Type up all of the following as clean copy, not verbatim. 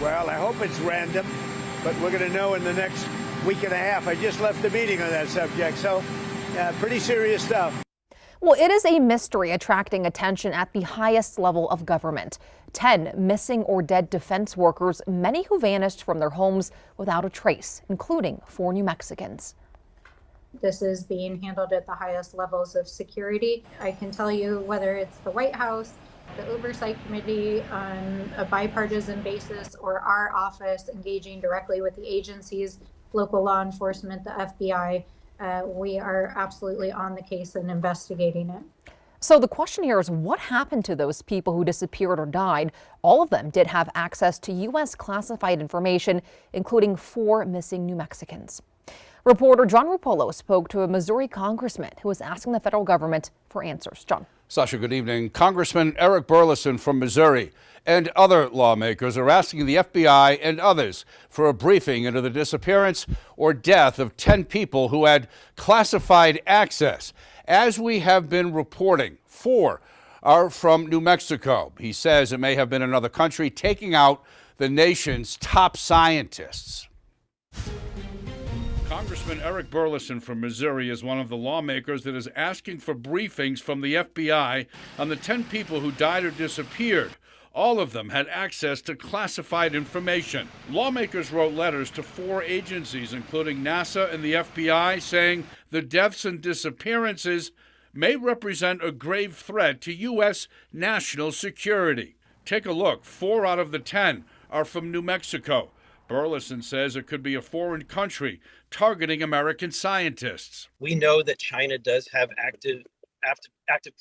Well, I hope it's random, but we're going to know in the next week and a half. I just left a meeting on that subject, so pretty serious stuff. Well, it is a mystery attracting attention at the highest level of government. 10 missing or dead defense workers, many who vanished from their homes without a trace, including 4 New Mexicans. This is being handled at the highest levels of security. I can tell you whether it's the White House, the Oversight Committee on a bipartisan basis, or our office engaging directly with the agencies, local law enforcement, the FBI, we are absolutely on the case and investigating it. So the question here is, what happened to those people who disappeared or died? All of them did have access to U.S. classified information, including 4 missing New Mexicans. Reporter John Rupolo spoke to a Missouri congressman who was asking the federal government for answers. John. Sasha, good evening. Congressman Eric Burlison from Missouri and other lawmakers are asking the FBI and others for a briefing into the disappearance or death of 10 people who had classified access. As we have been reporting, 4 are from New Mexico. He says it may have been another country taking out the nation's top scientists. Congressman Eric Burlison from Missouri is one of the lawmakers that is asking for briefings from the FBI on the 10 people who died or disappeared. All of them had access to classified information. Lawmakers wrote letters to 4 agencies, including NASA and the FBI, saying the deaths and disappearances may represent a grave threat to U.S. national security. Take a look. 4 out of the 10 are from New Mexico. Burlison says it could be a foreign country targeting American scientists. We know that China does have active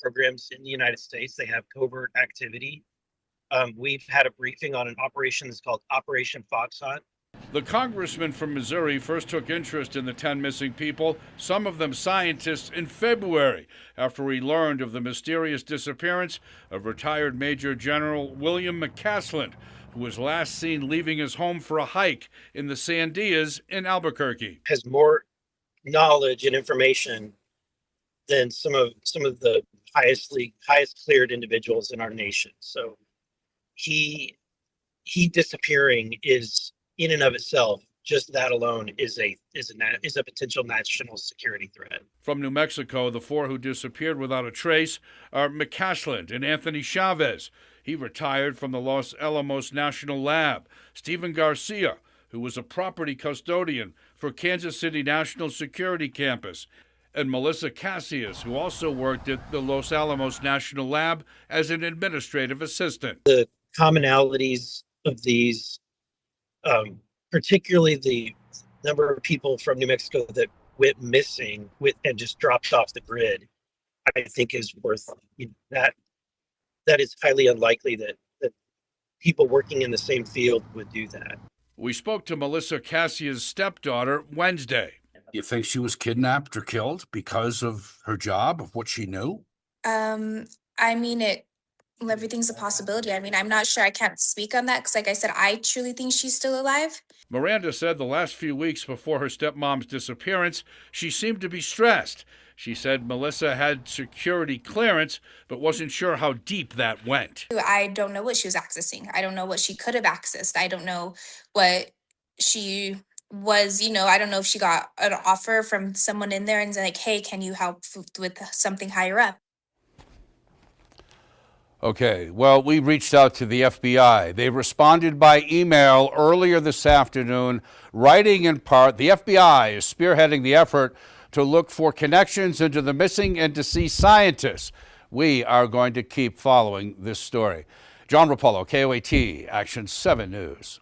programs in the United States. They have covert activity. We've had a briefing on an operation that's called Operation Fox Hunt. The congressman from Missouri first took interest in the 10 missing people, some of them scientists, in February, after he learned of the mysterious disappearance of retired Major General William McCaslin, who was last seen leaving his home for a hike in the Sandias in Albuquerque. Has more knowledge and information than some of the highest cleared individuals in our nation. So he disappearing is in and of itself, just that alone is a potential national security threat. From New Mexico, the 4 who disappeared without a trace are McCaslin and Anthony Chavez. He retired from the Los Alamos National Lab. Stephen Garcia, who was a property custodian for Kansas City National Security Campus. And Melissa Cassius, who also worked at the Los Alamos National Lab as an administrative assistant. The commonalities of these, particularly the number of people from New Mexico that went missing and just dropped off the grid, I think is worth that. That is highly unlikely that people working in the same field would do that. We spoke to Melissa Cassia's stepdaughter Wednesday. You think she was kidnapped or killed because of her job, of what she knew? I mean, everything's a possibility. I mean, I'm not sure. I can't speak on that because, like I said, I truly think she's still alive. Miranda said the last few weeks before her stepmom's disappearance, she seemed to be stressed. She said Melissa had security clearance, but wasn't sure how deep that went. I don't know what she was accessing. I don't know what she could have accessed. I don't know what she was, I don't know if she got an offer from someone in there and like, hey, can you help with something higher up? Okay, well, we reached out to the FBI. They responded by email earlier this afternoon, writing in part, the FBI is spearheading the effort to look for connections into the missing and deceased scientists. We are going to keep following this story. John Rupolo, KOAT, Action 7 News.